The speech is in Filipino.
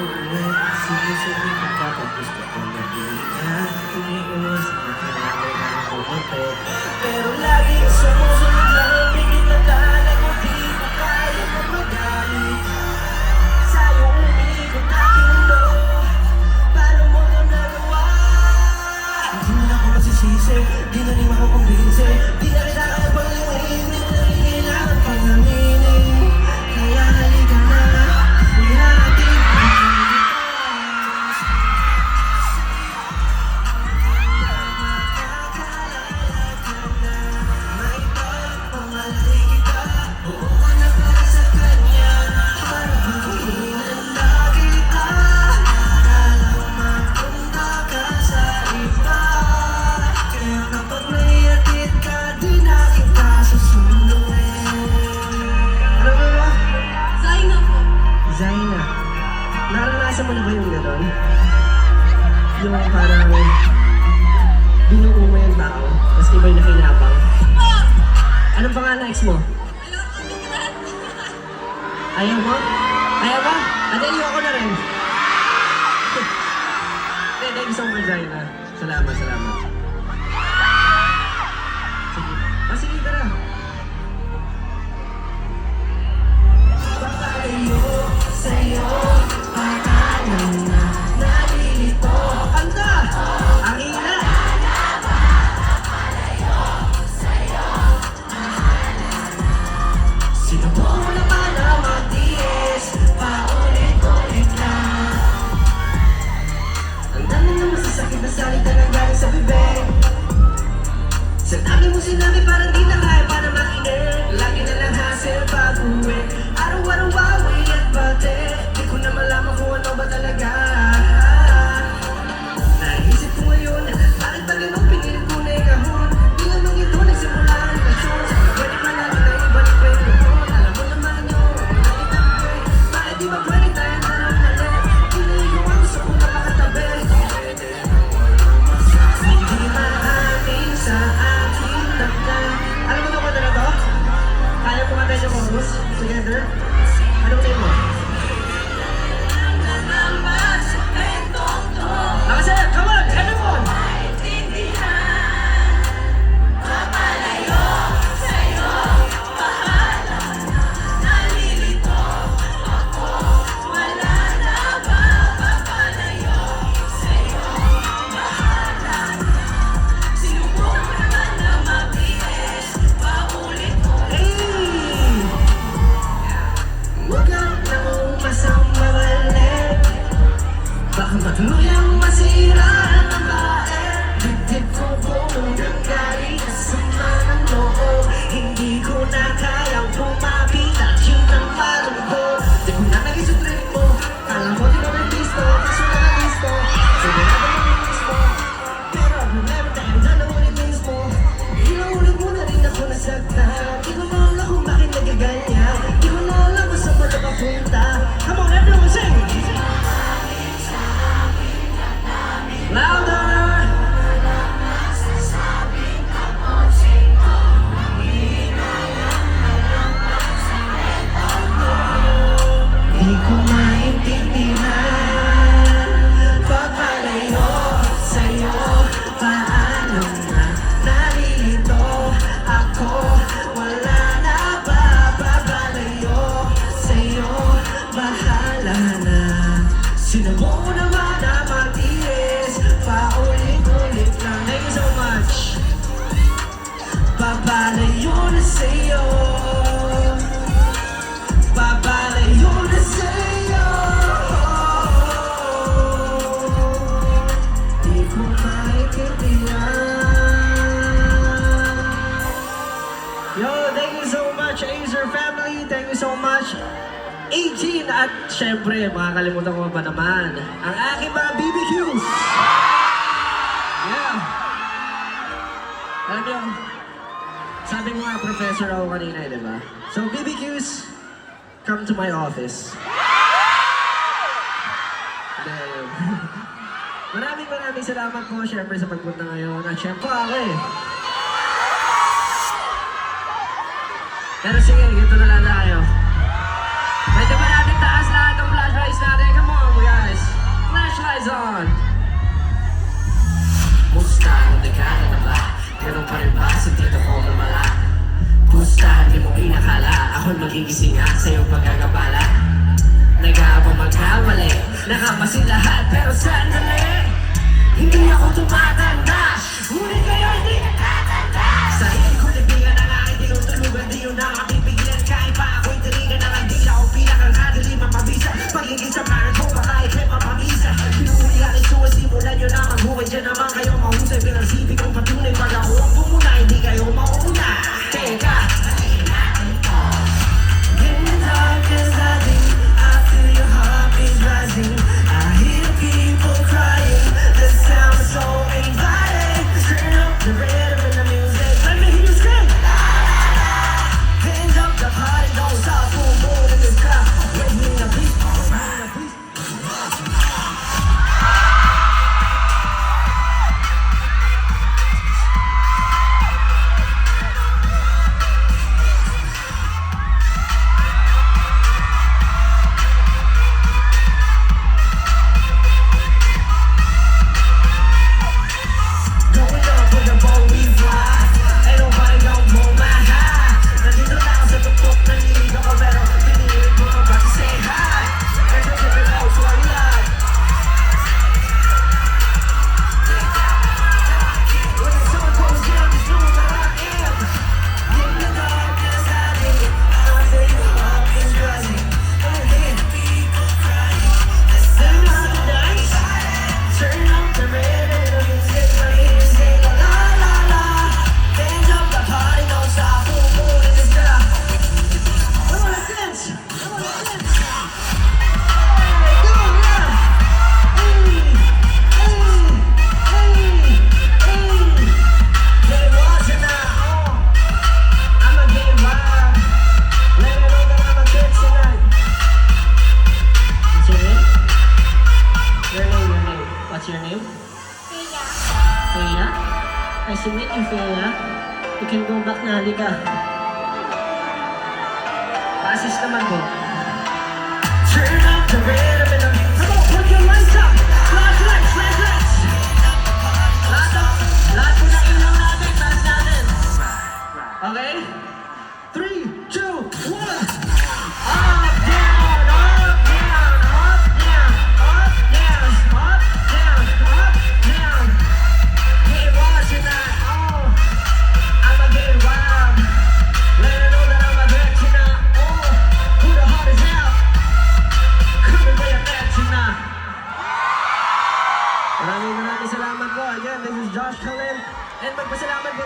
uuwi. Sinisipin ko kapag gusto ko mag-iingat. Umiiwas na kailangan na ako kape. Pero laging sumusunod lang, pigit na dala ko, di ko kaya magmagalit. Sa'yo umiikot aking ulo, paano mo na nagawa? Hindi mo na ako masisisi, di na rin ako kumbinsi. Di na kita kaya pag-iwain, di mo na rin kailangan pang aminin. Kaya halika na, ihatid mo na ito. Makakalala ka na, may pagmamalaki kita. Oo ka na para sa kanya, para makikinanda kita. Alam mapunta ka sa iba, kaya kapag naiatid ka, di na kita susunduin. Ano ba? Zaina po. Zaina, naranasan mo na ba yung gano'n? Yung parang binuo mo yung tao, tapos iba'y nakinabang. Anong pangalan ex mo? Ayaw mo? Ayaw ba? Ate, ayoko na rin. Thank you so much, Zaina. Salamat, salamat. Sige. Sige, tara. Papalayo sa'yo, pakanan na nalilito. Anda! Ang ina! Sinubukan mo naman na magtiis, paulit-ulit na. Ang dami ng masasakit na salita na galing sa bibig. Sinabi parang di na kaya para makinig. Lagi na lang hassle pag-uwi, araw-araw bawi at bate. Di ko na malaman kung ano ba talaga. Naisip ko ngayon, bakit ba ganun pinilit ko na ikahon? Di naman ito nagsimula ang relasyon. Pwede pa natin na ibalik pa yung doon. Alam mo naman yun, nakita ko eh. Bakit di ba pwede tayo dalawang nalit? Pinili ko ang gusto ko na makatabi. Hindi maating sa aking damdam. Alam mo na kung ano na to? Kaya mo kanta yung chorus together? Ano tayo mo? Nakasaya! Come on! Everyone! Hey! Huwag ka nang masamawalin, baka matuluyang masira ang babae. Dibdib ko kung galing ka sama ng loob. Hindi ko na kayang pumapilak yun ang malungkot. Di ko na naging sa trip mo, kala mo di ko may pisto, kaso nakalisto. Sigurado mo yung mismo, pero ang problema tayo dalawa ni mismo. Inuulit mo na rin ako nasagtan. Di ko na alam kung bakit nagaganyan. Di ko na alam kung saan ba ito papunta. Come on, everyone sing! Louder! Di ko maintindihan, papalayo sa'yo, paano na nalilito ako, wala na ba, papalayo sa'yo, bahala na. Sinubukan mo naman na magtiis, paulit-ulit lang. Thank you so much. Papalayo na sa'yo, papalayo na sa'yo. Di ko maintindihan. Yo, thank you so much, Acer family. Thank you so much, 18 at syempre, makakalimutan ko ba naman ang aking mga BBQs. Yeah. Alam niyo, sabi ko nga professor ako kanina, di ba? So BBQs, come to my office. Then, maraming salamat po syempre sa pagpunta ngayon. At syempre ako eh. Pero sige, ganito na lang tayo. Pwede ba natin taas lahat ng flash rice natin? Come on, we got flashlights on! Musta, nagkala na ba? Ganun pa rin ba sa dito ko lumala? Pusta, di mo inakala ako'y magigising nga sa iyong pagkakabala. Nag-aabang magkamali, nakamasin lahat pero sandali. Hindi ako tumatanda, ngunit kayo hindi natatanda. Sa hirap ko nagbigan ang aking tinutulugan, di yun ang mapipigilan. Kahit pa ako'y taligan ng andila o pinakang kadali mapabisa. Pagiging sa parang ko baka ikay mapamisa. Pinuhuli ang isuwa, simulan nyo na maghuway. Diyan naman kayo mahusay, pinagsibig kong patunay. Pag ako ang pumuna, hindi kayo mauna. Teka, in the darkness I think I feel your heart is rising. I hear people crying, the sound is so inviting. Turn up the rhythm and the music, let me hear you scream. Hands up, the party don't stop, boom boom in the sky. Wave me the beat, going up with the boat we fly. Ain't nobody gon' pull my high. Nandito na ako sa tuktok, naniligo ko pero pinilit ko na ba to say hi. Ito sa pilaw, swag lang. When the sun goes down, just know that I am. In the darkness I think I feel your heart is rising. I hear people crying, the sound is so nice. Turn up the rhythm and the music, let me hear you say la la la la. Hands up, the party don't stop, boom boom in the sky. Come on, let's dance. Come on, let's dance. Hey, go, yeah. Hey, hey, hey, hey. Get it watching now. I'ma get it wild. Let me know that I'm a bitch tonight. What's your name? Your name. What's your name? Freya? Nice to meet you, Freya. You can go back na, halika. Assist naman po. Turn up the rhythm and the music. Come on, put your lights up. Flashlights, flashlights. Lahat po na ilaw natin, taas natin. Okay? 3, 2, 1. Up, down, up, down, up, down, up, down, up, down, up, down. Get it wild tonight, oh. I'ma get it wild. Let her know that I'm a bitch tonight, oh. Who the heart is out? Come and bring it back tonight. Maraming salamat po. Again, this is Josh Khalil. And magpasalamat po